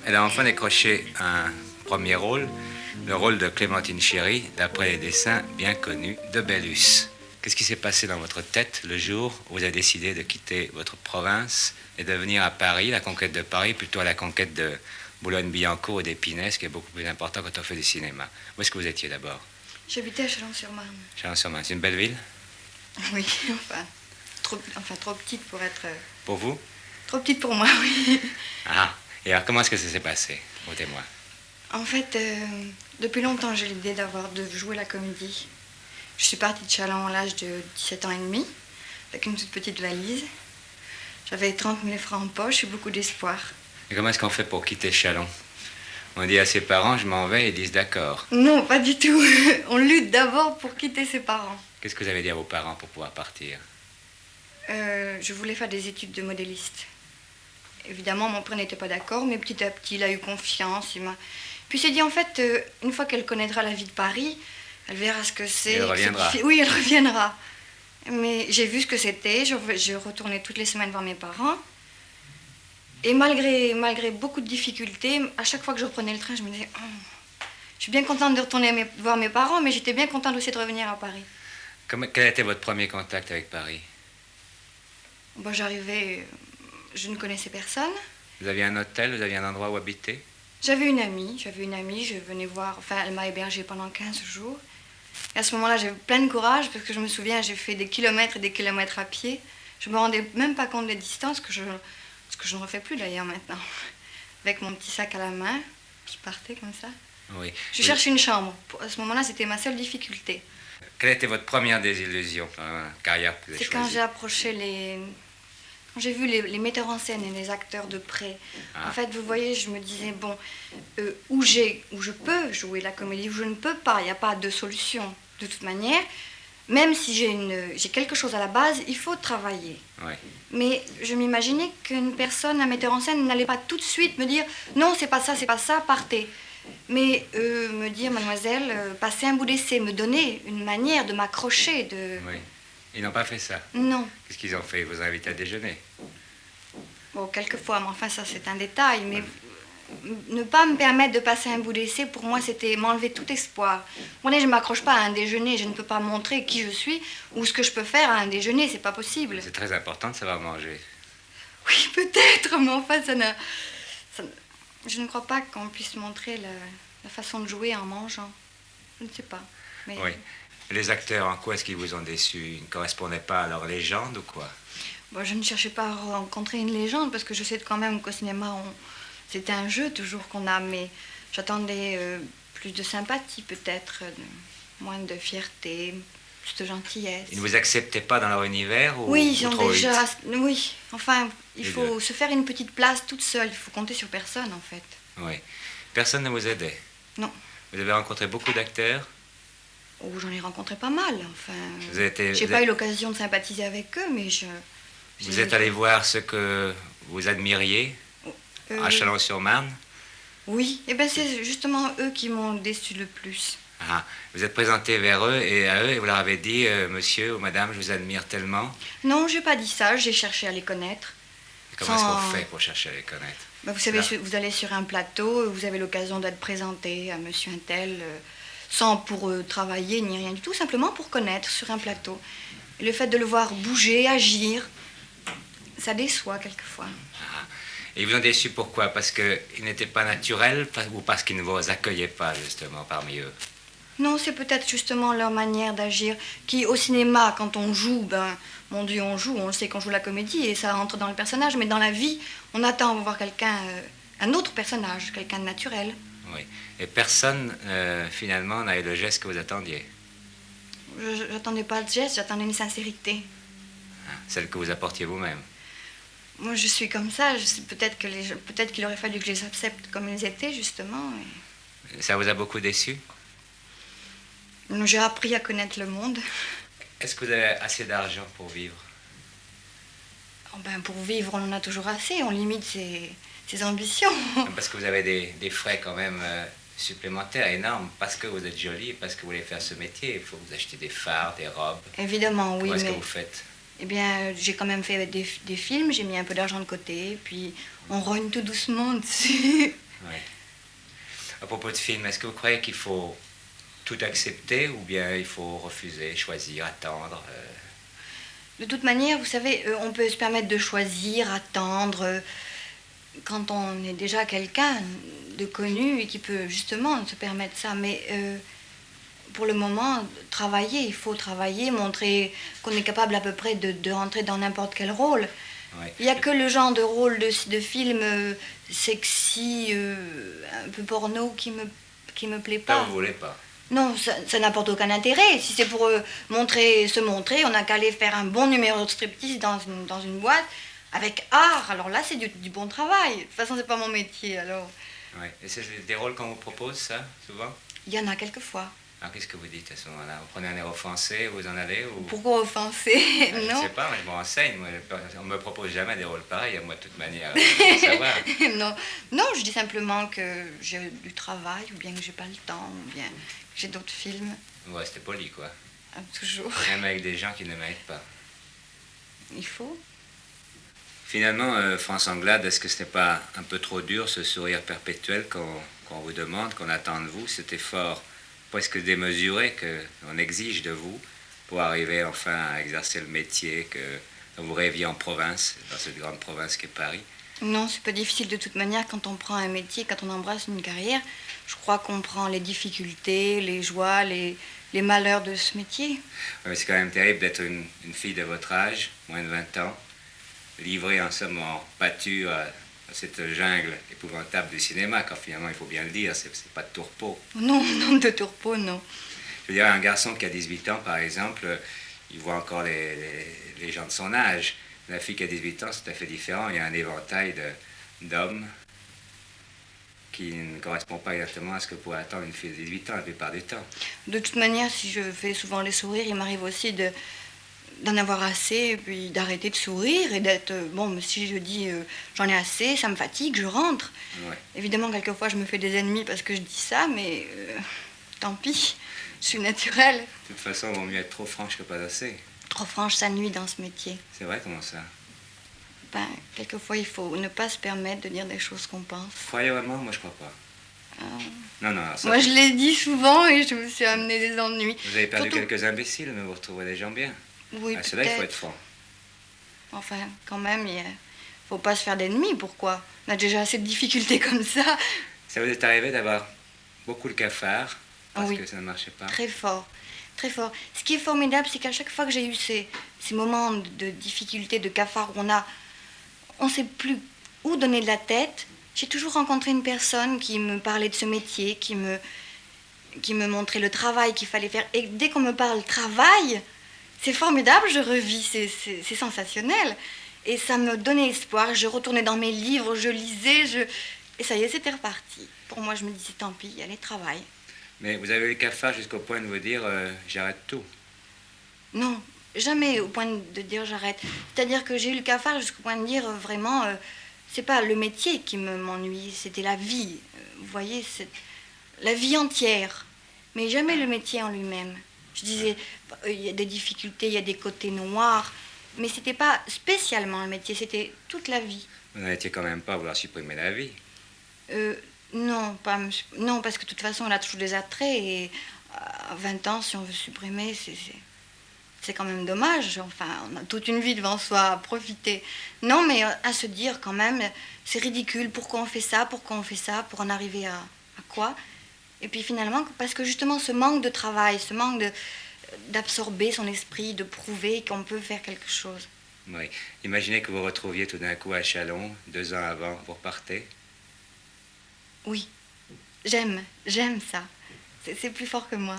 Elle a enfin décroché un premier rôle, le rôle de Clémentine Chéry, d'après les dessins bien connus de Bellus. Qu'est-ce qui s'est passé dans votre tête le jour où vous avez décidé de quitter votre province et de venir à Paris, la conquête de Paris, plutôt à la conquête de Boulogne-Billancourt et d'Épinay, ce qui est beaucoup plus important quand on fait du cinéma? Où est-ce que vous étiez d'abord? J'habitais à Chalon-sur-Marne. Chalon-sur-Marne, c'est une belle ville? Oui, trop petite pour être... Pour vous? Trop petite pour moi, oui. Ah, et alors comment est-ce que ça s'est passé? Racontez-moi. En fait, depuis longtemps, j'ai l'idée de jouer la comédie. Je suis partie de Chalon à l'âge de 17 ans et demi, avec une toute petite valise. J'avais 30 000 francs en poche et beaucoup d'espoir. Et comment est-ce qu'on fait pour quitter Chalon? On dit à ses parents, je m'en vais, et ils disent d'accord. Non, pas du tout. On lutte d'abord pour quitter ses parents. Qu'est-ce que vous avez dit à vos parents pour pouvoir partir? Je voulais faire des études de modéliste. Évidemment, mon père n'était pas d'accord, mais petit à petit, il a eu confiance. Puis il s'est dit, en fait, une fois qu'elle connaîtra la vie de Paris, elle verra ce que c'est. Elle reviendra. Oui, elle reviendra. Mais j'ai vu ce que c'était. Je retournais toutes les semaines voir mes parents. Et malgré beaucoup de difficultés, à chaque fois que je reprenais le train, je me disais, oh, je suis bien contente de retourner voir mes parents, mais j'étais bien contente aussi de revenir à Paris. Quel a été votre premier contact avec Paris? Bon, j'arrivais, je ne connaissais personne. Vous aviez un hôtel, vous aviez un endroit où habiter? J'avais une amie, je venais voir, enfin elle m'a hébergée pendant 15 jours. Et à ce moment-là, j'avais plein de courage parce que je me souviens, j'ai fait des kilomètres et des kilomètres à pied. Je me rendais même pas compte des distances, ce que je ne refais plus d'ailleurs maintenant. Avec mon petit sac à la main, je partais comme ça. Oui. Je cherchais une chambre. À ce moment-là, c'était ma seule difficulté. Quelle était votre première désillusion dans la carrière que vous avez C'est choisie? quand j'ai approché Quand j'ai vu les metteurs en scène et les acteurs de près. Ah. En fait, vous voyez, je me disais, bon, où je peux jouer la comédie, où je ne peux pas, il n'y a pas de solution. De toute manière, même si j'ai quelque chose à la base, il faut travailler. Oui. Mais je m'imaginais qu'une personne, un metteur en scène, n'allait pas tout de suite me dire, non, c'est pas ça, partez. Mais me dire, mademoiselle, passez un bout d'essai, me donner une manière de m'accrocher, de... Oui. Ils n'ont pas fait ça? Non. Qu'est-ce qu'ils ont fait? Ils vous ont invité à déjeuner? Bon, quelquefois, mais enfin, ça, c'est un détail. Mais ne pas me permettre de passer un bout d'essai, pour moi, c'était m'enlever tout espoir. Moi, je ne m'accroche pas à un déjeuner. Je ne peux pas montrer qui je suis ou ce que je peux faire à un déjeuner. C'est pas possible. C'est très important de savoir manger. Oui, peut-être, mais enfin, je ne crois pas qu'on puisse montrer la façon de jouer en mangeant. Je ne sais pas. Mais... Oui. Les acteurs, en quoi est-ce qu'ils vous ont déçus? Ils ne correspondaient pas à leur légende ou quoi? Bon, je ne cherchais pas à rencontrer une légende parce que je sais quand même qu'au cinéma, c'est un jeu toujours qu'on a, mais j'attendais plus de sympathie peut-être, moins de fierté, plus de gentillesse. Ils ne vous acceptaient pas dans leur univers ou, oui, ils ou ont trop déjà... vite? Oui, enfin, il Les faut deux. se faire une petite place toute seule, il faut compter sur personne en fait. Oui. Personne ne vous aidait? Non. Vous avez rencontré beaucoup d'acteurs? Oh, j'en ai rencontré pas mal, enfin... J'ai pas eu l'occasion de sympathiser avec eux, mais Vous êtes allé voir ceux que vous admiriez à Chalon-sur-Marne? Oui, et ben c'est justement eux qui m'ont déçu le plus. Ah, vous êtes présenté vers eux et vous leur avez dit, monsieur ou madame, je vous admire tellement. Non, j'ai pas dit ça, j'ai cherché à les connaître. Comment est-ce qu'on fait pour chercher à les connaître? Ben, vous savez, vous allez sur un plateau, vous avez l'occasion d'être présenté à monsieur un tel, sans pour travailler ni rien du tout, simplement pour connaître sur un plateau. Et le fait de le voir bouger, agir, ça déçoit quelquefois. Ah. Et ils vous ont déçu pourquoi? Parce qu'ils n'étaient pas naturels ou parce qu'ils ne vous accueillaient pas, justement, parmi eux? Non, c'est peut-être justement leur manière d'agir qui, au cinéma, quand on joue, ben, mon Dieu, on joue, on sait qu'on joue la comédie et ça entre dans le personnage, mais dans la vie, on attend de voir quelqu'un, un autre personnage, quelqu'un de naturel. Oui. Et personne, finalement, n'a eu le geste que vous attendiez? J'attendais pas de geste, j'attendais une sincérité. Ah, celle que vous apportiez vous-même? Moi, je suis comme ça, peut-être qu'il aurait fallu que je les accepte comme ils étaient, justement. Et... Ça vous a beaucoup déçu? J'ai appris à connaître le monde. Est-ce que vous avez assez d'argent pour vivre? Oh ben, pour vivre, on en a toujours assez, on limite ses ambitions. Parce que vous avez des frais quand même supplémentaires, énormes, parce que vous êtes jolie, parce que vous voulez faire ce métier. Il faut vous acheter des fards, des robes. Évidemment, oui, Comment est-ce mais... que vous faites? Eh bien, j'ai quand même fait des films, j'ai mis un peu d'argent de côté, puis on rogne tout doucement dessus. Ouais. À propos de films, est-ce que vous croyez qu'il faut tout accepter ou bien il faut refuser, choisir, attendre De toute manière, vous savez, on peut se permettre de choisir, attendre, quand on est déjà quelqu'un de connu et qui peut justement se permettre ça. Mais pour le moment, travailler, il faut travailler, montrer qu'on est capable à peu près de rentrer dans n'importe quel rôle. Ouais. Il n'y a que le genre de rôle de film sexy, un peu porno qui me plaît Ça, pas. vous voulez pas. Non, ça n'apporte aucun intérêt. Si c'est pour se montrer, on n'a qu'à aller faire un bon numéro de striptease dans une boîte avec art. Alors là, c'est du bon travail. De toute façon, c'est pas mon métier, alors. Ouais. Et c'est des rôles qu'on vous propose, ça, souvent? Il y en a quelquefois. Alors qu'est-ce que vous dites à ce moment-là? Vous prenez un air offensé, vous en allez ou... Pourquoi offenser? Je ne Non. sais pas, moi, je me renseigne. Moi, on me propose jamais des rôles pareils, moi, de toute manière. Je veux savoir. Non. Non, je dis simplement que j'ai du travail, ou bien que j'ai pas le temps, ou bien que j'ai d'autres films. Ouais, c'était poli, quoi. Toujours. Même avec des gens qui ne méritent pas. Il faut. Finalement, France Anglade, est-ce que ce n'est pas un peu trop dur, ce sourire perpétuel qu'on vous demande, qu'on attend de vous, cet effort presque démesuré qu'on exige de vous pour arriver enfin à exercer le métier dont vous rêviez en province, dans cette grande province qu'est Paris? Non, c'est pas difficile de toute manière quand on prend un métier, quand on embrasse une carrière. Je crois qu'on prend les difficultés, les joies, les malheurs de ce métier. Ouais, c'est quand même terrible d'être une fille de votre âge, moins de 20 ans, livrée en somme en pâture à cette jungle épouvantable du cinéma, quand finalement, il faut bien le dire, c'est pas de tourpeau. Non, non, de tourpeau, non. Je veux dire, un garçon qui a 18 ans, par exemple, il voit encore les gens de son âge. La fille qui a 18 ans, c'est tout à fait différent. Il y a un éventail d'hommes qui ne correspond pas exactement à ce que pourrait attendre une fille de 18 ans la plupart du temps. De toute manière, si je fais souvent les sourires, il m'arrive aussi d'en avoir assez, et puis d'arrêter de sourire et d'être... Bon, si je dis j'en ai assez, ça me fatigue, je rentre. Ouais. Évidemment, quelquefois, je me fais des ennemis parce que je dis ça, mais tant pis, je suis naturelle. De toute façon, il vaut mieux être trop franche que pas assez. Trop franche, ça nuit dans ce métier. C'est vrai, comment ça? Ben, quelquefois, il faut ne pas se permettre de dire des choses qu'on pense. Croyez vraiment? Moi, je crois pas. Non, non, alors ça... Moi, je l'ai dit souvent et je me suis amené des ennuis. Vous avez perdu Surtout- quelques imbéciles, mais vous retrouverez des gens bien. Oui, À cela, il faut peut-être. être franc. Enfin, quand même, il faut pas se faire d'ennemis. Pourquoi? On a déjà assez de difficultés comme ça. Ça vous est arrivé d'avoir beaucoup le cafard, parce Oui. que ça ne marchait pas? Très fort, très fort. Ce qui est formidable, c'est qu'à chaque fois que j'ai eu ces moments de difficulté, de cafard, où on ne sait plus où donner de la tête, j'ai toujours rencontré une personne qui me parlait de ce métier, qui me montrait le travail qu'il fallait faire. Et dès qu'on me parle travail, c'est formidable, je revis, c'est sensationnel. Et ça me donnait espoir, je retournais dans mes livres, je lisais, et ça y est, c'était reparti. Pour moi, je me disais, tant pis, allez, travail. Mais vous avez eu le cafard jusqu'au point de vous dire j'arrête tout. Non, jamais au point de dire j'arrête. C'est-à-dire que j'ai eu le cafard jusqu'au point de dire vraiment, c'est pas le métier qui m'ennuie, c'était la vie. Vous voyez, c'est la vie entière, mais jamais le métier en lui-même. Je disais, il y a des difficultés, il y a des côtés noirs, mais c'était pas spécialement le métier, c'était toute la vie. Vous n'en étiez quand même pas à vouloir supprimer la vie. Non, non, parce que de toute façon, elle a toujours des attraits et à 20 ans, si on veut supprimer, c'est quand même dommage. Enfin, on a toute une vie devant soi à profiter. Non, mais à se dire quand même, c'est ridicule, pourquoi on fait ça, pour en arriver à quoi? Et puis finalement, parce que justement, ce manque de travail, ce manque d'absorber son esprit, de prouver qu'on peut faire quelque chose. Oui. Imaginez que vous retrouviez tout d'un coup à Chalon, 2 ans avant, vous repartez. Oui, j'aime ça. C'est plus fort que moi.